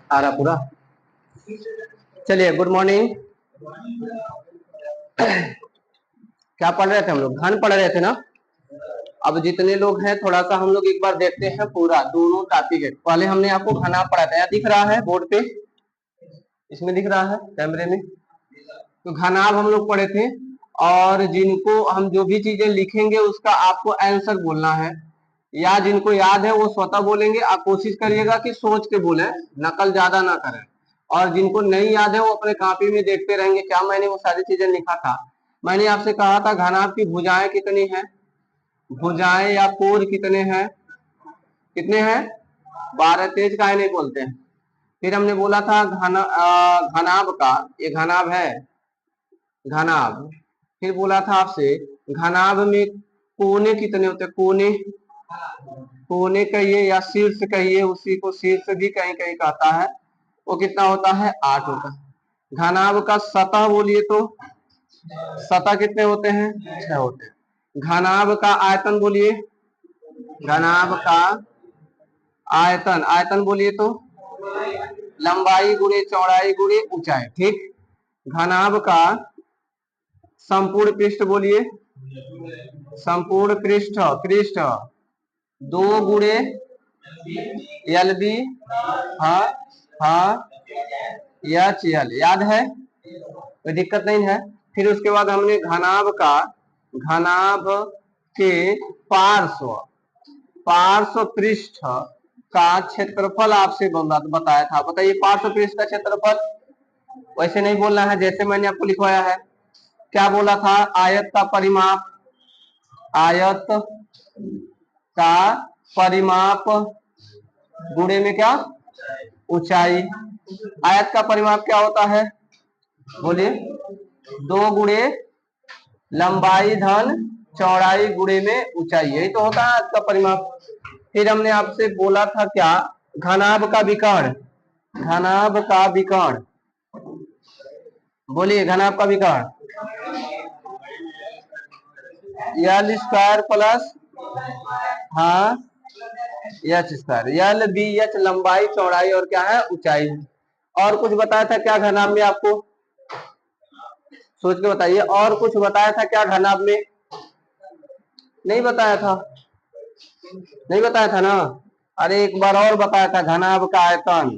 आ रहा पूरा। चलिए, गुड मॉर्निंग। क्या पढ़ रहे थे हम लोग? घन पढ़ रहे थे ना। अब जितने लोग हैं थोड़ा सा हम लोग एक बार देखते हैं पूरा दोनों टॉपिक है। पहले हमने आपको घनाभ पढ़ा था, दिख रहा है बोर्ड पे, इसमें दिख रहा है कैमरे में। तो घनाभ हम लोग पढ़े थे, और जिनको हम जो भी चीजें लिखेंगे उसका आपको आंसर बोलना है, या जिनको याद है वो स्वतः बोलेंगे। आप कोशिश करिएगा कि सोच के बोले, नकल ज्यादा ना करें। और जिनको नहीं याद है वो अपने कॉपी में देखते रहेंगे क्या मैंने वो सारी चीजें लिखा था। मैंने आपसे कहा था घनाभ की भुजाएं कितनी है, भुजाएं या कोण कितने हैं, कितने हैं? 12। तेज काहे नहीं बोलते हैं? फिर हमने बोला था घनाभ का, ये घनाभ है, घनाभ। फिर बोला था आपसे घनाभ में कोने कितने होते हैं, कोने, कोने कहिए या शीर्ष कहिए, उसी को शीर्ष भी कहीं कहीं कहता है, वो कितना होता है? 8 होता है। घनाभ का सतह बोलिए तो सतह कितने होते हैं? 6 होते हैं। घनाभ का आयतन बोलिए, घनाभ का आयतन, आयतन बोलिए तो लंबाई गुणे चौड़ाई गुणे ऊंचाई, ठीक। घनाभ का संपूर्ण पृष्ठ बोलिए, संपूर्ण पृष्ठ, पृष्ठ 2 गुणे एल बी, हाँ हाँ एच एल, याद है, कोई दिक्कत नहीं है। फिर उसके बाद हमने घनाभ का, घनाभ के पार्श्व, पार्श्व पृष्ठ का क्षेत्रफल आपसे बताया था। बताइए पार्श्व पृष्ठ का क्षेत्रफल। वैसे नहीं बोलना है जैसे मैंने आपको लिखवाया है। क्या बोला था? आयत का परिमाप, आयत का परिमाप गुणे में क्या? ऊंचाई। आयत का परिमाप क्या होता है? बोलिए, 2 गुणे लंबाई धन चौड़ाई गुणे में ऊंचाई, यही तो होता है आयत का परिमाप। फिर हमने आपसे बोला था क्या? घनाभ का विकर्ण, घनाभ का विकर्ण बोलिए, घनाभ का विकर्ण एल स्क्वायर प्लस, हाँ h square, l b h लंबाई चौड़ाई और क्या है? ऊंचाई। और कुछ बताया था क्या घनाभ में आपको? सोच के बताइए, और कुछ बताया था क्या घनाभ में? नहीं बताया था, नहीं बताया था ना। अरे एक बार और बताया था, घनाभ का आयतन,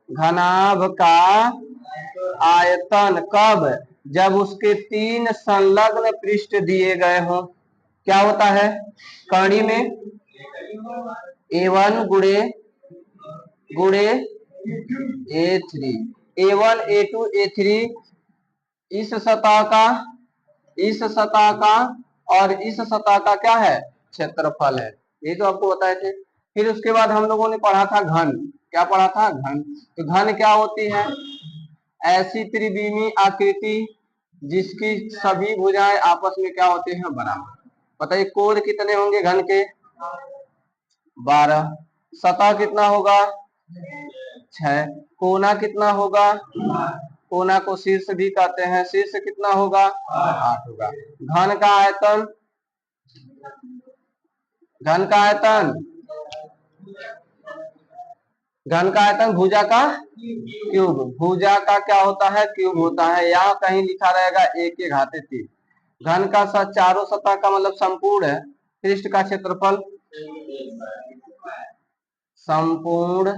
घनाभ का आयतन कब? जब उसके 3 संलग्न पृष्ठ दिए गए हों। क्या होता है? कड़ी में A1 गुणे गुणे A3, A1 A2 A3, इस सतह का, इस सतह का और इस सतह का क्या है? क्षेत्रफल है। ये तो आपको बताए थे। फिर उसके बाद हम लोगों ने पढ़ा था घन। क्या पढ़ा था? घन। तो घन क्या होती है? ऐसी त्रिविमी आकृति जिसकी सभी भुजाएं आपस में क्या होते हैं? बराबर। बताइए कोण कितने होंगे घन के? 12। सतह कितना होगा? 6। कोना कितना होगा? कोना को शीर्ष भी कहते हैं, शीर्ष कितना होगा? 8 होगा। घन का आयतन, घन का आयतन, घन का आयतन भुजा का क्यूब, भुजा का क्या होता है? क्यूब होता है। यहाँ कहीं लिखा रहेगा 1 के घाते 3। घन का चारों सतह का मतलब संपूर्ण पृष्ठ का क्षेत्रफल, संपूर्ण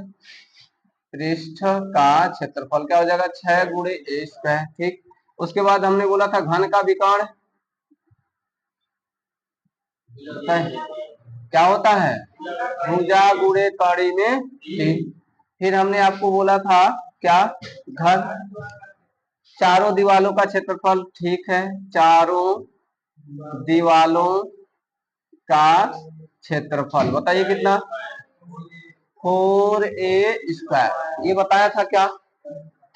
पृष्ठ का क्षेत्रफल क्या हो जाएगा? 6 गुणे A स्क्वायर, ठीक। उसके बाद हमने बोला था घन का विकर्ण क्या होता है? भुजा गुणे कड़ी में 3। फिर हमने आपको बोला था क्या? घन चारों दीवालों का क्षेत्रफल, ठीक है, चारों दीवालों का क्षेत्रफल बताइए कितना? 4A square. ये बताया था क्या?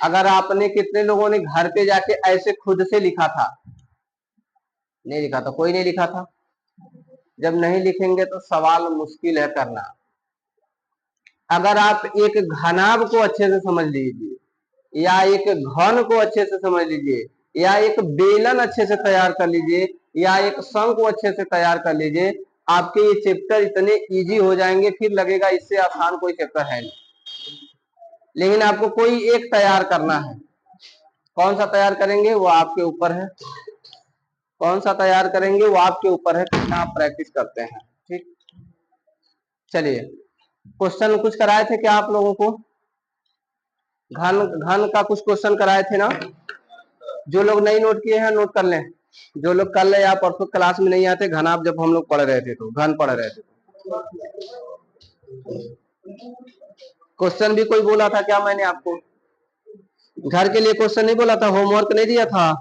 अगर आपने, कितने लोगों ने घर पे जाके ऐसे खुद से लिखा था? नहीं लिखा था, कोई नहीं लिखा था। जब नहीं लिखेंगे तो सवाल मुश्किल है करना। अगर आप एक घनाभ को अच्छे से समझ लीजिए, या एक घन को अच्छे से समझ लीजिए, या एक बेलन अच्छे से तैयार कर लीजिए, या एक शंख को अच्छे से तैयार कर लीजिए, आपके ये चैप्टर इतने इजी हो जाएंगे, फिर लगेगा इससे आसान कोई चैप्टर है नहीं। लेकिन आपको कोई एक तैयार करना है। कौन सा तैयार करेंगे वो आपके ऊपर है, कौन सा तैयार करेंगे वो आपके ऊपर है, कितना आप प्रैक्टिस करते हैं। ठीक, चलिए क्वेश्चन कुछ कराए थे क्या आप लोगों को? घन घन का कुछ क्वेश्चन कराए थे ना? जो लोग नहीं नोट किए हैं नोट कर लें। जो लोग कल या परसों क्लास में नहीं आते, घन आप जब हम लोग पढ़ रहे थे तो घन पढ़ रहे थे, क्वेश्चन भी कोई बोला था क्या? मैंने आपको घर के लिए क्वेश्चन नहीं बोला था? होमवर्क नहीं दिया था?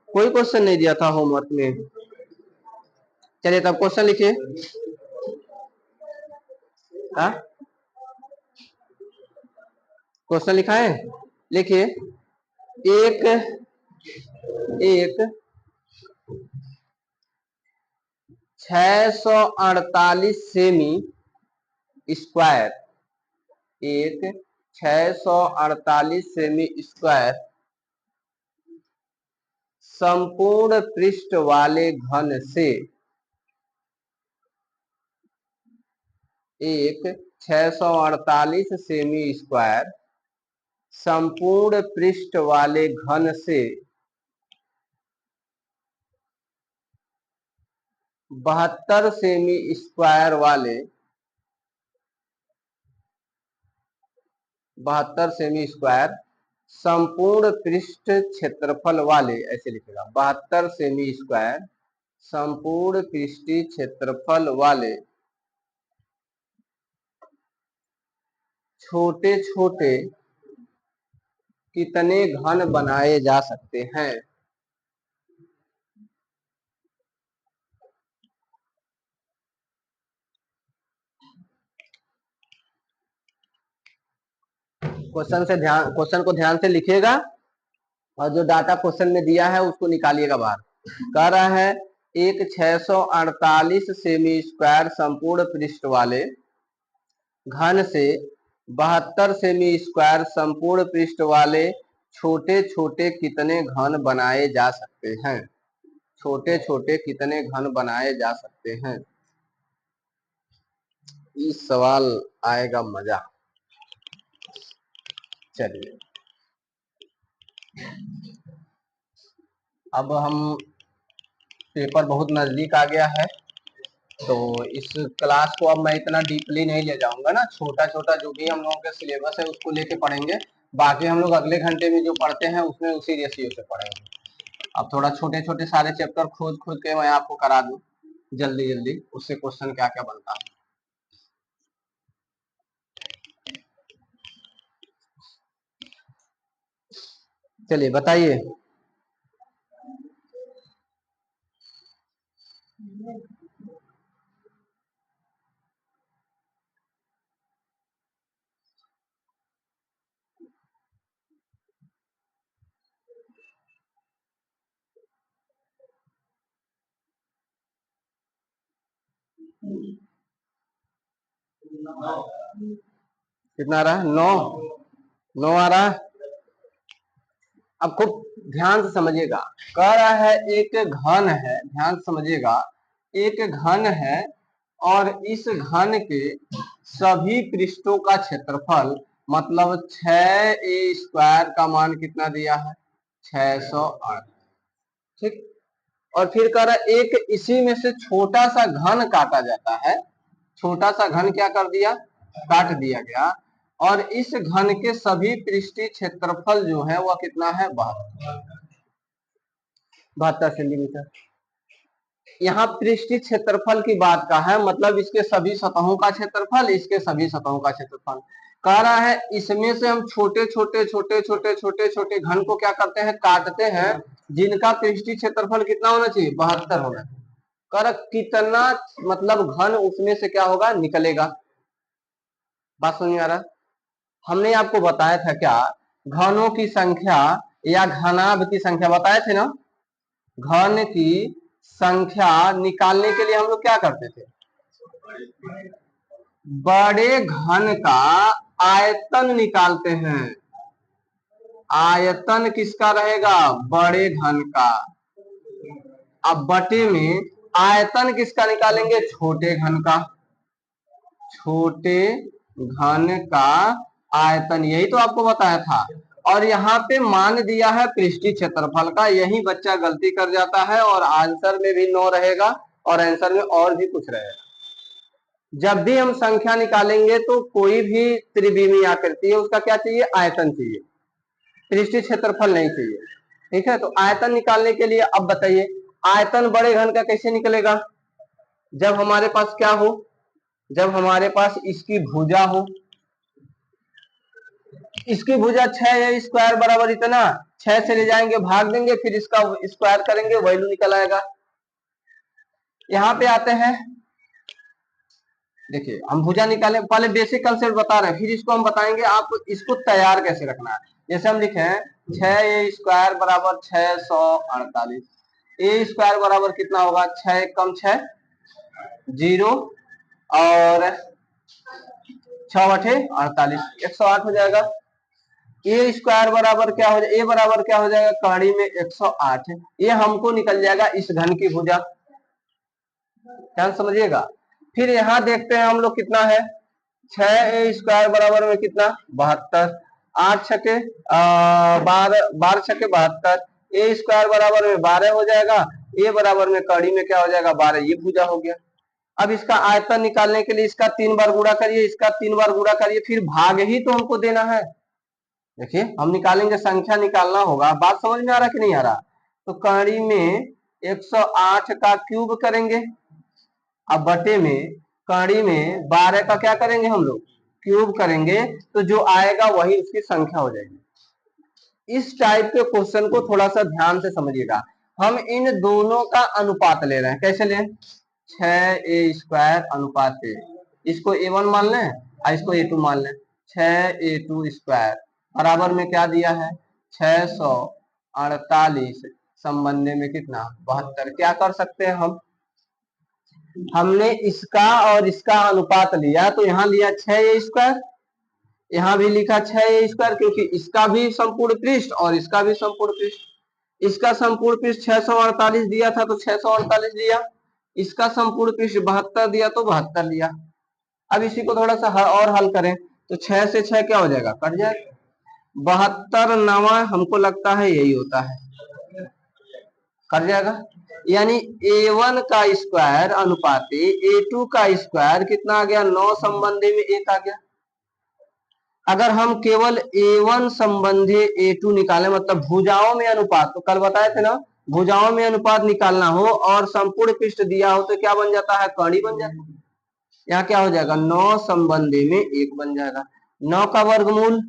कोई क्वेश्चन नहीं दिया था होमवर्क में? चलिए तब क्वेश्चन लिखिए। क्वेश्चन लिखा है, लिखिए। एक एक 648 सेमी स्क्वायर, एक 648 सेमी स्क्वायर संपूर्ण पृष्ठ वाले घन से, एक 648 सेमी स्क्वायर संपूर्ण पृष्ठ वाले घन से 72 सेमी स्क्वायर वाले 72 सेमी स्क्वायर संपूर्ण पृष्ठ क्षेत्रफल वाले, ऐसे लिखेगा 72 सेमी स्क्वायर संपूर्ण पृष्ठीय क्षेत्रफल वाले छोटे छोटे कितने घन बनाए जा सकते हैं? क्वेश्चन को ध्यान से लिखिएगा और जो डाटा क्वेश्चन में दिया है उसको निकालिएगा बाहर। कह रहा है एक 648 सेमी स्क्वायर संपूर्ण पृष्ठ वाले घन से 72 सेमी स्क्वायर संपूर्ण पृष्ठ वाले छोटे छोटे कितने घन बनाए जा सकते हैं? छोटे छोटे कितने घन बनाए जा सकते हैं? इस सवाल आएगा मजा। चलिए अब हम, पेपर बहुत नजदीक आ गया है तो इस क्लास को अब मैं इतना डीपली नहीं ले जाऊंगा ना, छोटा छोटा जो भी हम लोगों का सिलेबस है उसको लेके पढ़ेंगे। बाकी हम लोग अगले घंटे में जो पढ़ते हैं उसमें उसी रेशियो से पढ़ेंगे। अब थोड़ा छोटे छोटे सारे चैप्टर खोद खोद के मैं आपको करा दूं जल्दी जल्दी, उससे क्वेश्चन क्या क्या बनता है। चलिए बताइए। कितना आ रहा है? 9, 9 आ रहा है। अब खूब ध्यान से समझिएगा। कह रहा है एक घन है, ध्यान से समझिएगा, एक घन है और इस घन के सभी पृष्ठों का क्षेत्रफल मतलब 6a स्क्वायर का मान कितना दिया है? 608। ठीक, और फिर कह रहा है एक इसी में से छोटा सा घन काटा जाता है। छोटा सा घन क्या कर दिया? काट दिया गया। और इस घन के सभी पृष्ठीय क्षेत्रफल जो है वह कितना है? 72 सेंटीमीटर। यहाँ पृष्ठीय क्षेत्रफल की बात का है, मतलब इसके सभी सतहों का क्षेत्रफल, इसके सभी सतहों का क्षेत्रफल। कह रहा है इसमें से हम छोटे छोटे छोटे छोटे छोटे छोटे घन को क्या करते हैं? काटते हैं, जिनका पृष्ठीय क्षेत्रफल कितना होना चाहिए? 72 होना चाहिए। कह रहा कितना मतलब घन उसमें से क्या होगा? निकलेगा। बात समझ में आ रहा? हमने आपको बताया था क्या, घनों की संख्या या घनाभ की संख्या बताए थे ना। घन की संख्या निकालने के लिए हम लोग क्या करते थे? बड़े घन का आयतन निकालते हैं। आयतन किसका रहेगा? बड़े घन का। अब बटे में आयतन किसका निकालेंगे? छोटे घन का। छोटे घन का आयतन, यही तो आपको बताया था। और यहाँ पे मान दिया है पृष्ठीय क्षेत्रफल का, यही बच्चा गलती कर जाता है और आंसर में भी 9 रहेगा और आंसर में और भी कुछ रहेगा। जब भी हम संख्या निकालेंगे तो कोई भी त्रिविमीय आकृति है उसका क्या चाहिए, आयतन चाहिए, पृष्ठीय क्षेत्रफल नहीं चाहिए। ठीक है, तो आयतन निकालने के लिए अब बताइए आयतन बड़े घन का कैसे निकलेगा, जब हमारे पास क्या हो, जब हमारे पास इसकी भुजा हो, इसकी भुजा 6 स्क्वायर बराबर इतना, 6 से ले जाएंगे भाग देंगे फिर इसका स्क्वायर करेंगे वैल्यू निकल आएगा। यहाँ पे आते हैं, देखिए हम भुजा निकाले, पहले बेसिक कंसेप्ट बता रहे हैं फिर इसको हम बताएंगे आप इसको तैयार कैसे रखना है। जैसे हम लिखे हैं 6a स्क्वायर बराबर 648, ए स्क्वायर बराबर कितना होगा, 6 कम 6 0 और 6 बटे 48 108 हो जाएगा। ए स्क्वायर बराबर क्या हो जाएगा, ए बराबर क्या हो जाएगा, कड़ी में 108, ये हमको निकल जाएगा इस घन की भुजा, ध्यान समझिएगा। फिर यहाँ देखते हैं हम लोग कितना है, 6a स्क्वायर बराबर में कितना 72, 8 छके 12, 12 छके 72, ए स्क्वायर बराबर में 12 हो जाएगा, ए बराबर में कड़ी में क्या हो जाएगा 12, ये भुजा हो गया। अब इसका आयतन निकालने के लिए इसका 3 बार गुणा करिए, इसका 3 बार गुणा करिए, फिर भाग ही तो हमको देना है। देखिए हम निकालेंगे, संख्या निकालना होगा, बात समझ में आ रहा कि नहीं आ रहा। तो कड़ी में 108 का क्यूब करेंगे, अब बटे में कड़ी में 12 का क्या करेंगे हम लोग, क्यूब करेंगे, तो जो आएगा वही उसकी संख्या हो जाएगी। इस टाइप के क्वेश्चन को थोड़ा सा ध्यान से समझिएगा। हम इन दोनों का अनुपात ले रहे हैं, कैसे लें, 6a स्क्वायर अनुपात ए, इसको a1 मान लें और इसको a2 मान लें, 6a2 स्क्वायर बराबर में क्या दिया है 648 संबंध में कितना 72। क्या कर सकते हैं हम, हमने इसका और इसका अनुपात लिया तो यहाँ लिया 6a स्क्वायर, यहाँ भी लिखा 6a स्क्वायर, क्योंकि इसका भी संपूर्ण पृष्ठ और इसका भी संपूर्ण पृष्ठ, इसका संपूर्ण पृष्ठ 648 दिया था तो 648 लिया, इसका संपूर्ण पृष्ठ 72 दिया तो 72 लिया। अब इसी को थोड़ा सा और हल करें तो 6 से 6 क्या हो जाएगा, कट जाएगा, 72 नवा हमको लगता है यही होता है, कट जाएगा। यानी a1 का स्क्वायर अनुपात a2 का स्क्वायर कितना आ गया, 9 संबंधी में 1 आ गया। अगर हम केवल a1 संबंधी a2 निकालें, मतलब भुजाओं में अनुपात, तो कल बताए थे ना, भुजाओं में अनुपात निकालना हो और संपूर्ण पृष्ठ दिया हो तो क्या बन जाता है, कड़ी बन जाता है। यहाँ क्या हो जाएगा, 9 संबंधी में 1 बन जाएगा, 9 का वर्गमूल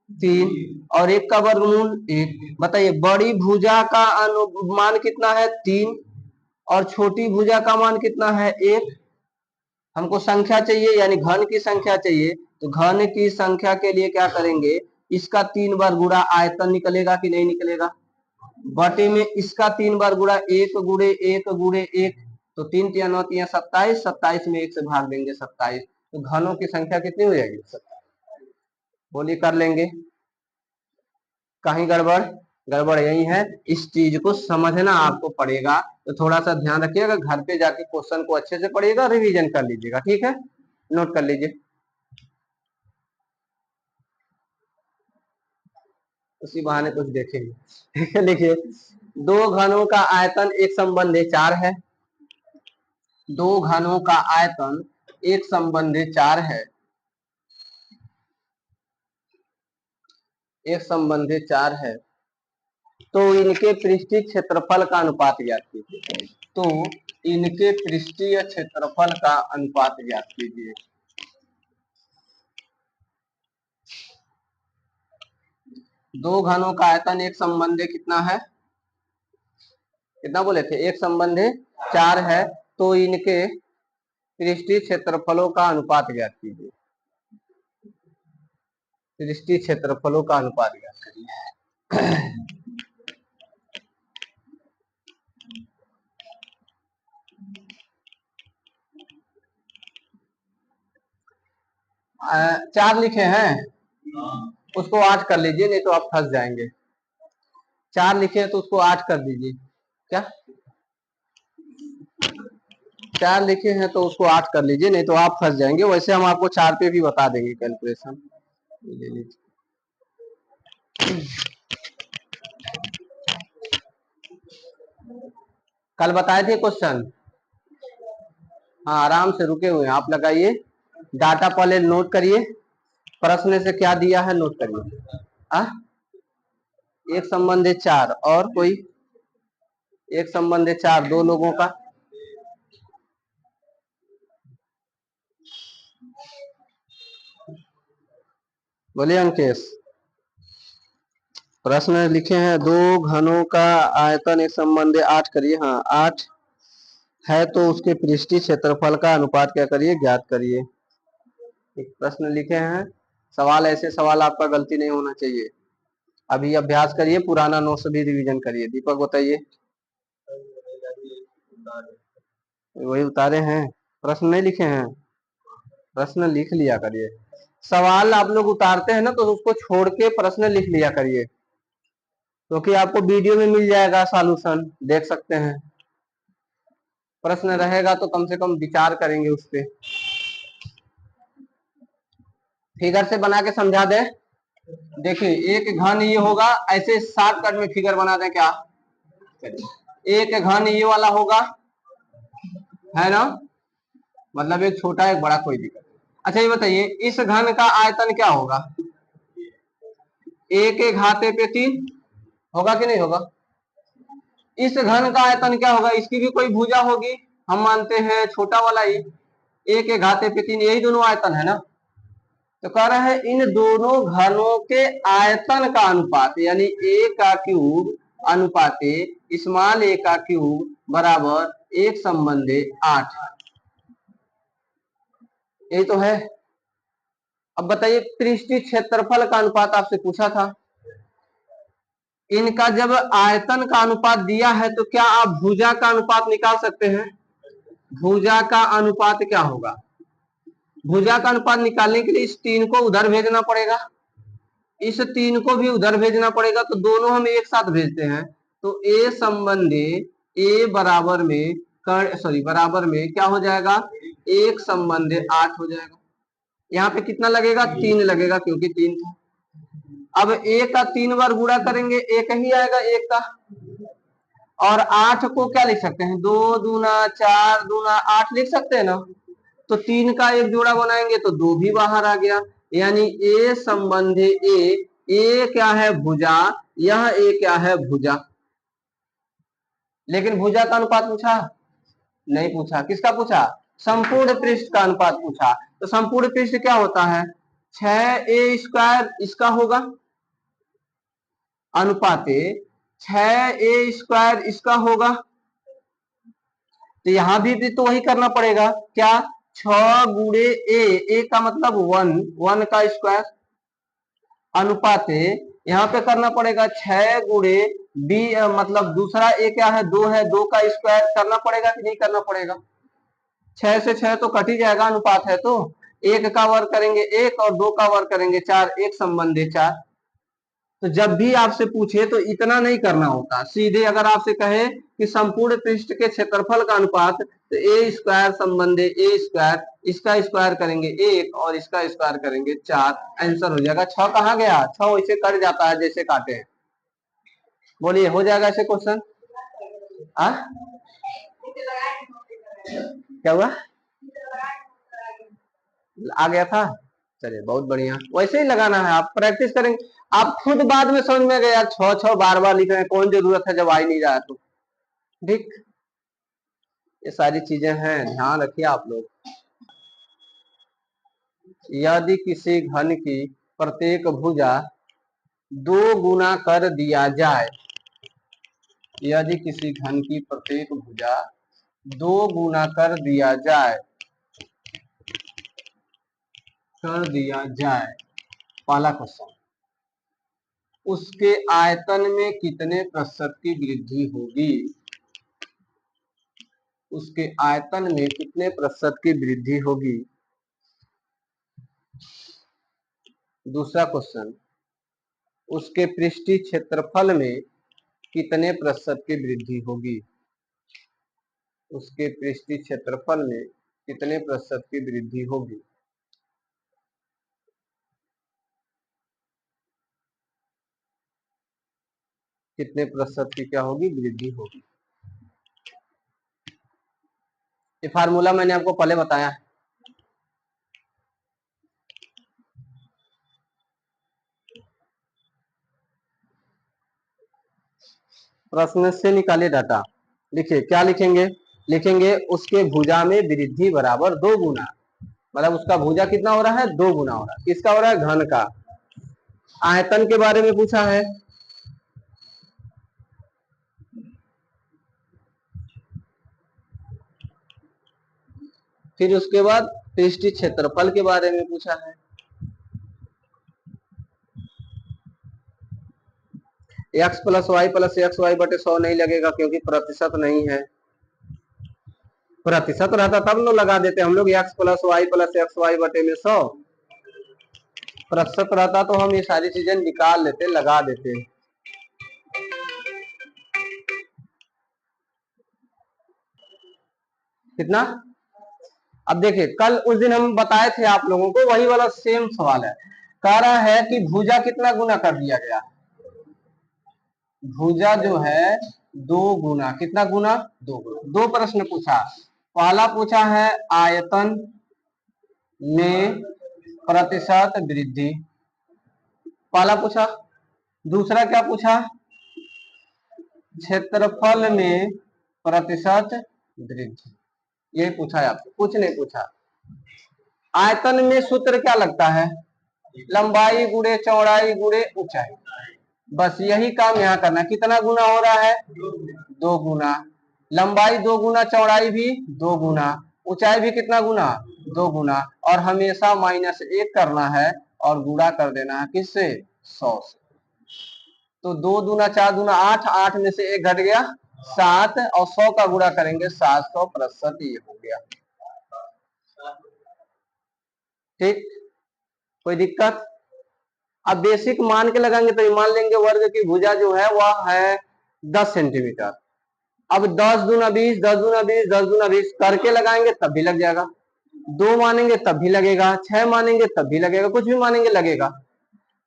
3 और 1 का वर्गमूल 1। बताइए बड़ी भुजा का अनुमान कितना है 3 और छोटी भुजा का मान कितना है 1। हमको संख्या चाहिए यानी घन की संख्या चाहिए, तो घन की संख्या के लिए क्या करेंगे, इसका 3 बार गुणा आयतन निकलेगा कि नहीं निकलेगा, बटे में इसका 3 बार गुणा 1 गुणे 1 गुणे 1, तो 3 3 9 3 27, 27 में 1 से भाग देंगे 27, तो घनों की संख्या कितनी हो जाएगी 27। बोलिए कर लेंगे, कहीं गड़बड़, गड़बड़ यही है, इस चीज को समझना आपको पड़ेगा। तो थोड़ा सा ध्यान रखिएगा, घर पे जाके क्वेश्चन को अच्छे से पढ़िएगा, रिवीजन कर लीजिएगा, ठीक है, नोट कर लीजिए। उसी बहाने कुछ देखेंगे, ठीक है। लिखिए, दो घनों का आयतन एक संबंधी 4 है, दो घनों का आयतन एक संबंधी 4 है, एक संबंधी 4 है, तो इनके पृष्ठीय क्षेत्रफल का अनुपात ज्ञात कीजिए, तो इनके पृष्ठीय क्षेत्रफल का अनुपात ज्ञात कीजिए। दो घनों का आयतन एक संबंधी कितना है, कितना बोले थे, एक संबंधी 4 है, तो इनके पृष्ठीय क्षेत्रफलों का अनुपात ज्ञात कीजिए, पृष्ठीय क्षेत्रफलों का अनुपात ज्ञात करिए। चार लिखे हैं, उसको 8 कर लीजिए, नहीं तो आप फंस जाएंगे। 4 लिखे हैं तो उसको 8 कर दीजिए, क्या 4 लिखे हैं तो उसको 8 कर लीजिए, नहीं तो आप फंस जाएंगे। वैसे हम आपको 4 पे भी बता देंगे कैलकुलेशन। ले लीजिए। कल बताए थे क्वेश्चन, हाँ आराम से रुके हुए हैं आप, लगाइए डाटा पहले नोट करिए, प्रश्न से क्या दिया है नोट करिए। एक संबंध 4 और कोई एक संबंध 4 दो लोगों का, बोलिए अंकेश। प्रश्न लिखे हैं दो घनों का आयतन एक संबंध 8 करिए, हाँ 8 है तो उसके पृष्ठीय क्षेत्रफल का अनुपात क्या करिए, ज्ञात करिए। एक प्रश्न लिखे हैं, सवाल ऐसे सवाल आपका गलती नहीं होना चाहिए। अभी अभ्यास करिए, पुराना नोट्स भी रिवीजन करिए। दीपक बताइए। वही उतारे हैं, प्रश्न नहीं लिखे हैं, प्रश्न लिख लिया करिए। सवाल आप लोग उतारते हैं ना तो उसको छोड़ के प्रश्न लिख लिया करिए, क्योंकि आपको वीडियो में मिल जाएगा सॉल्यूशन, देख सकते हैं। प्रश्न रहेगा तो कम से कम विचार करेंगे उस पे। फिगर से बना के समझा दे। देखिए एक घन ये होगा, ऐसे शॉर्टकट में फिगर बना दें क्या, एक घन ये वाला होगा, है ना, मतलब एक छोटा एक बड़ा, कोई दिक्कत। अच्छा ये बताइए इस घन का आयतन क्या होगा, एक एक घाते पे 3 होगा कि नहीं होगा। इस घन का आयतन क्या होगा, इसकी भी कोई भुजा होगी, हम मानते हैं छोटा वाला ही, एक एक घाते पे 3, यही दोनों आयतन है ना। तो कह रहे हैं इन दोनों घनों के आयतन का अनुपात, यानी ए का क्यूब अनुपाते स्मॉल ए का क्यूब बराबर एक संबंधे 8, यही तो है। अब बताइए पृष्ठीय क्षेत्रफल का अनुपात आपसे पूछा था, इनका जब आयतन का अनुपात दिया है तो क्या आप भुजा का अनुपात निकाल सकते हैं। भुजा का अनुपात क्या होगा, भुजा का अनुपात निकालने के लिए इस 3 को उधर भेजना पड़ेगा, इस 3 को भी उधर भेजना पड़ेगा, तो दोनों हम एक साथ भेजते हैं, तो ए संबंधी ए बराबर में बराबर में क्या हो जाएगा, एक संबंधी 8 हो जाएगा। यहाँ पे कितना लगेगा, 3 लगेगा, क्योंकि 3 था। अब ए का 3 बार गुणा करेंगे एक ही आएगा एक का, और 8 को क्या लिख सकते हैं, 2 दूना 4 दूना 8 लिख सकते हैं ना। तो 3 का एक जोड़ा बनाएंगे तो 2 भी बाहर आ गया, यानी ए संबंधी ए क्या है भुजा, यह ए क्या है भुजा। लेकिन भुजा का अनुपात पूछा नहीं, पूछा किसका पूछा, संपूर्ण पृष्ठ का अनुपात पूछा। तो संपूर्ण पृष्ठ क्या होता है, 6a² इसका होगा अनुपाते 6a² इसका होगा। तो यहां भी तो वही करना पड़ेगा क्या, 6 गुणे ए का मतलब 1 का स्क्वायर अनुपाते, यहाँ पे करना पड़ेगा 6 गुणे बी, मतलब दूसरा ए क्या है 2 है, 2 का स्क्वायर करना पड़ेगा कि नहीं करना पड़ेगा। 6 से 6 तो कट ही जाएगा, अनुपात है तो एक का वर्ग करेंगे 1 और 2 का वर्ग करेंगे 4, एक संबंधी 4। तो जब भी आपसे पूछे तो इतना नहीं करना होता, सीधे अगर आपसे कहे कि संपूर्ण पृष्ठ के क्षेत्रफल का अनुपात, तो a² संबंधी a², इसका स्क्वायर करेंगे 1 और इसका स्क्वायर करेंगे 4, आंसर हो जाएगा। 6 कहाँ गया, 6 वैसे कट जाता है जैसे काटे हैं। बोलिए हो जाएगा ऐसे क्वेश्चन। क्या हुआ, आ गया था, चलिए बहुत बढ़िया, वैसे ही लगाना है, आप प्रैक्टिस करेंगे आप खुद बाद में समझ में गया, 6 बार बार लिख रहे हैं, कौन जरूरत है जब आ ही नहीं रहा है तो। ठीक, ये सारी चीजें हैं, ध्यान रखिए आप लोग। यदि किसी घन की प्रत्येक भुजा 2 गुना कर दिया जाए, यदि किसी घन की प्रत्येक भुजा 2 गुना कर दिया जाए, पहला क्वेश्चन, उसके आयतन में कितने प्रतिशत की वृद्धि होगी, उसके आयतन में कितने प्रतिशत की वृद्धि होगी। दूसरा क्वेश्चन, उसके पृष्ठीय क्षेत्रफल में कितने प्रतिशत की वृद्धि होगी, उसके पृष्ठीय क्षेत्रफल में कितने प्रतिशत की वृद्धि होगी। कितने प्रतिशत की क्या होगी, वृद्धि होगी। ये फार्मूला मैंने आपको पहले बताया है। प्रश्न से निकाले डाटा। लिखिए क्या लिखेंगे, लिखेंगे उसके भुजा में वृद्धि बराबर 2 गुना, मतलब उसका भुजा कितना हो रहा है, 2 गुना हो रहा है। किसका हो रहा है, घन का। आयतन के बारे में पूछा है, फिर उसके बाद पृष्ठीय क्षेत्रफल के बारे में पूछा है। x plus y plus x y बटे 100 नहीं लगेगा क्योंकि प्रतिशत नहीं है। प्रतिशत रहता तब न लगा देते हम लोग, x प्लस एक्स वाई बटे में 100। प्रतिशत रहता तो हम ये सारी चीजें निकाल लेते, लगा देते। कितना, अब देखिए कल उस दिन हम बताए थे आप लोगों को, वही वाला सेम सवाल है। कह रहा है कि भुजा कितना गुना कर दिया गया, भुजा जो है 2 गुना, कितना गुना, 2 गुना। 2 प्रश्न पूछा, पहला पूछा है आयतन में प्रतिशत वृद्धि, पहला पूछा। दूसरा क्या पूछा, क्षेत्रफल में प्रतिशत वृद्धि, यही पूछा है आपसे, कुछ नहीं पूछा। आयतन में सूत्र क्या लगता है, लंबाई गुणे चौड़ाई गुणे ऊंचाई, बस यही काम यहाँ करना। कितना गुना हो रहा है, 2 गुना। लंबाई 2 गुना, चौड़ाई भी 2 गुना, ऊंचाई भी कितना गुना, 2 गुना। और हमेशा -1 करना है और गुणा कर देना है किससे, 100 से। तो 2 दूना 4 दूना 8, 8 में से 1 घट गया 7, और 100 का गुणा करेंगे 700%, ये हो गया। ठीक, कोई दिक्कत। अब बेसिक मान के लगाएंगे तो मान लेंगे वर्ग की भुजा जो है वह है 10 सेंटीमीटर। अब 10 दूना 20, 10 दूना 20, 10 दूना 20 करके लगाएंगे तब भी लग जाएगा, 2 मानेंगे तब भी लगेगा, 6 मानेंगे तब भी लगेगा, कुछ भी मानेंगे लगेगा।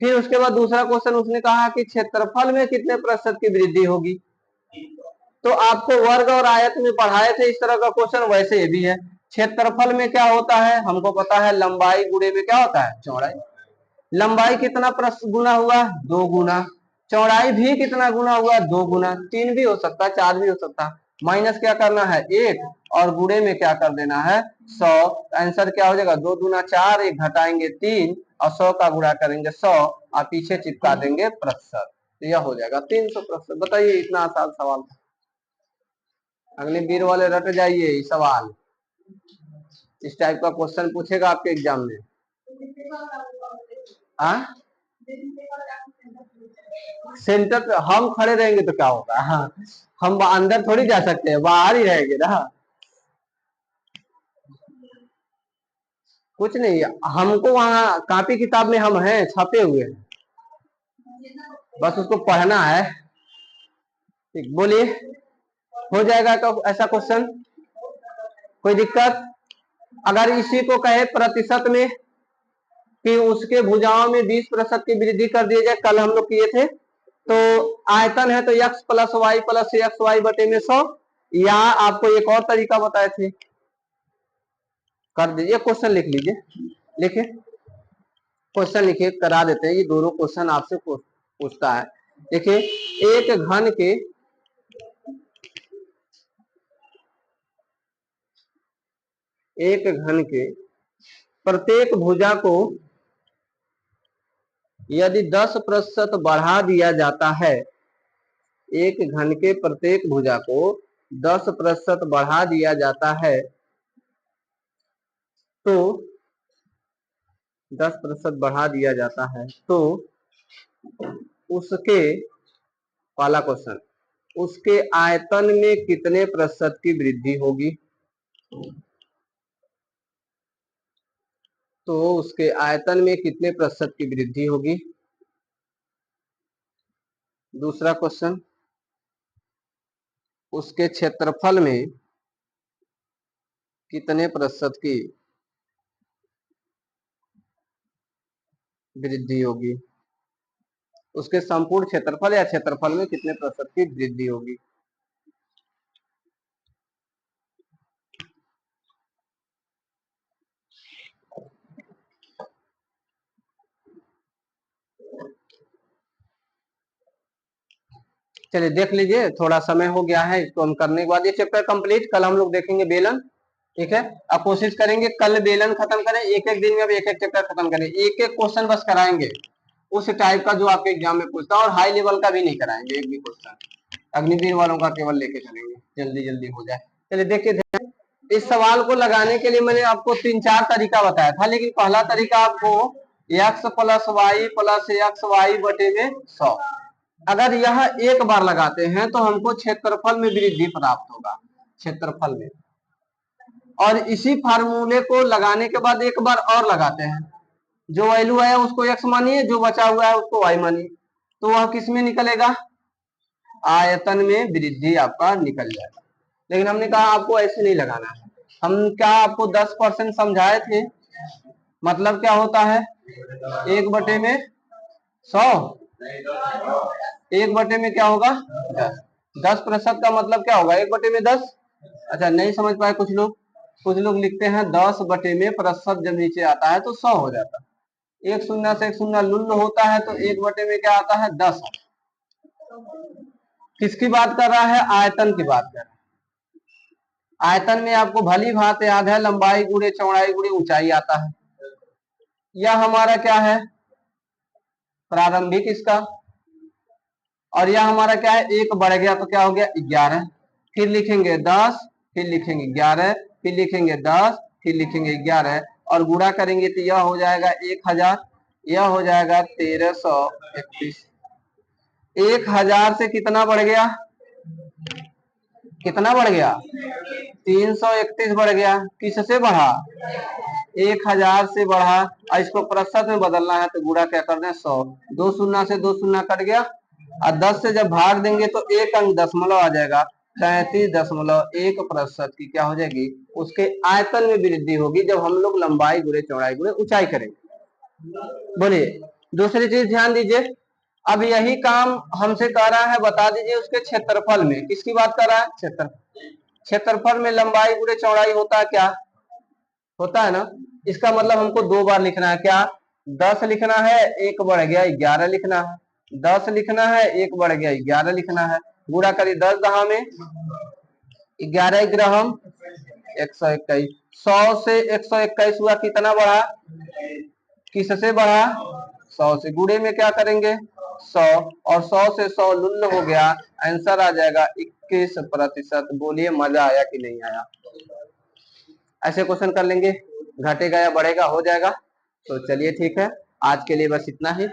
फिर उसके बाद दूसरा क्वेश्चन उसने कहा कि क्षेत्रफल में कितने प्रतिशत की वृद्धि होगी। तो आपको वर्ग और आयत में पढ़ाए थे इस तरह का क्वेश्चन, वैसे ये भी है। क्षेत्रफल में क्या होता है हमको पता है, लंबाई गुणे में क्या होता है, चौड़ाई। लंबाई कितना गुना हुआ, 2 गुना। चौड़ाई भी कितना गुना हुआ, 2 गुना। 3 भी हो सकता है, 4 भी हो सकता है। माइनस क्या करना है, 1, और गुणे में क्या कर देना है, 100। आंसर क्या हो जाएगा, 2 दूना 4, 1 घटाएंगे 3, और 100 का गुणा करेंगे 100, और पीछे चिपका देंगे प्रतिशत, तो यह हो जाएगा 300%। बताइए, इतना आसान सवाल था। अग्निवीर वाले रट जाइए, सवाल इस टाइप का क्वेश्चन पूछेगा आपके एग्जाम में। हाँ, सेंटर पे हम खड़े रहेंगे तो क्या होगा, हाँ, हम अंदर थोड़ी जा सकते हैं, बाहर ही रहेंगे ना। कुछ नहीं, हमको वहाँ कॉपी किताब में हम हैं, छपे हुए हैं, बस उसको पढ़ना है। ठीक, बोलिए, हो जाएगा तो ऐसा क्वेश्चन, कोई दिक्कत। अगर इसी को कहे प्रतिशत में कि उसके भुजाओं में 20% की वृद्धि कर दी जाए, कल हम लोग किए थे। तो आयतन है तो x प्लस वाई बटे में 100, या आपको एक और तरीका बताए थे, कर दीजिए, क्वेश्चन लिख लीजिए, लिखिए क्वेश्चन लिखिए, करा देते हैं। ये दोनों क्वेश्चन आपसे पूछता है। देखिए, एक घन के प्रत्येक भुजा को यदि 10% बढ़ा दिया जाता है, एक घन के प्रत्येक भुजा को 10% बढ़ा दिया जाता है, तो 10% बढ़ा दिया जाता है तो उसके, पहला क्वेश्चन, उसके आयतन में कितने प्रतिशत की वृद्धि होगी। तो उसके आयतन में कितने प्रतिशत की वृद्धि होगी। दूसरा क्वेश्चन, उसके क्षेत्रफल में कितने प्रतिशत की वृद्धि होगी। उसके संपूर्ण क्षेत्रफल या क्षेत्रफल में कितने प्रतिशत की वृद्धि होगी। चलिए देख लीजिए, थोड़ा समय हो गया है, इसको हम करने के बाद ये चैप्टर कंप्लीट। कल हम लोग देखेंगे बेलन, ठीक है। अब कोशिश करेंगे कल बेलन खत्म करें, एक एक दिन में अब एक एक चैप्टर खत्म करें, एक एक क्वेश्चन बस कराएंगे उस टाइप का जो आपके एग्जाम में पूछता है, और हाई लेवल का भी नहीं कराएंगे एक भी क्वेश्चन। अग्निवीर वालों का केवल लेके चलेंगे, जल्दी जल्दी हो जाए। चलिए देखिए, इस सवाल को लगाने के लिए मैंने आपको 3-4 तरीका बताया था, लेकिन पहला तरीका आपको x plus y plus x y बटे में 100, अगर यह एक बार लगाते हैं तो हमको क्षेत्रफल में वृद्धि प्राप्त होगा, क्षेत्रफल में। और इसी फार्मूले को लगाने के बाद एक बार और लगाते हैं, जो वैल्यू है उसको x मानिए, जो बचा हुआ है उसको y मानिए, तो वह किस में निकलेगा, आयतन में वृद्धि आपका निकल जाएगा। लेकिन हमने कहा आपको ऐसे नहीं लगाना है। हम क्या आपको 10% समझाए थे, मतलब क्या होता है 1/100, 1/में क्या होगा 10, 10% का मतलब क्या होगा 1/10। अच्छा नहीं समझ पाए कुछ लोग लिखते हैं 10/में प्रतिशत जब नीचे आता है तो 100 हो जाता है, एक शून्य से एक शून्य लुल्ल होता है, तो 1/में क्या आता है 10। किसकी बात कर रहा है, आयतन की बात कर रहा है। आयतन में आपको भली भांति याद है लंबाई गुणे चौड़ाई गुणे ऊंचाई आता है। यह हमारा क्या है प्रारंभिक इसका, और यह हमारा क्या है एक बढ़ गया तो क्या हो गया 11, फिर लिखेंगे 10, फिर लिखेंगे 11, फिर लिखेंगे 10, फिर लिखेंगे 11, और गुणा करेंगे तो यह हो जाएगा 1000, यह हो जाएगा 1331। 1000 से कितना बढ़ गया, कितना बढ़ गया 331 बढ़ गया। किससे बढ़ा 1000 से बढ़ा, और इसको प्रतिशत में बदलना है तो गुणा क्या करना है 100, 2 शून्य से 2 शून्य कट गया, और 10 से जब भाग देंगे तो एक अंक दशमलव आ जाएगा, 33.1% की क्या हो जाएगी उसके आयतन में वृद्धि होगी जब हम लोग लंबाई गुणे चौड़ाई गुणे ऊंचाई करेंगे। बोलिए दूसरी चीज ध्यान दीजिए, अब यही काम हमसे कह रहा है, बता दीजिए उसके क्षेत्रफल में, किसकी बात कर रहा है क्षेत्रफल में लंबाई गुणे चौड़ाई होता है क्या, होता है ना। इसका मतलब हमको 2 बार लिखना है, क्या 10 लिखना है, 1 बढ़ गया 11 लिखना है, 10 लिखना है, 1 बढ़ गया 11 लिखना है। गुणा करिए 10 दहा में 11 ग्राम 121, 100 से 121 हुआ, कितना बढ़ा, किससे बढ़ा 100 से, गुणे में क्या करेंगे 100, और 100 से 100 लुल्ल हो गया, आंसर आ जाएगा 21%। बोलिए मजा आया कि नहीं आया। ऐसे क्वेश्चन कर लेंगे, घटेगा या बढ़ेगा हो जाएगा। तो चलिए ठीक है, आज के लिए बस इतना ही।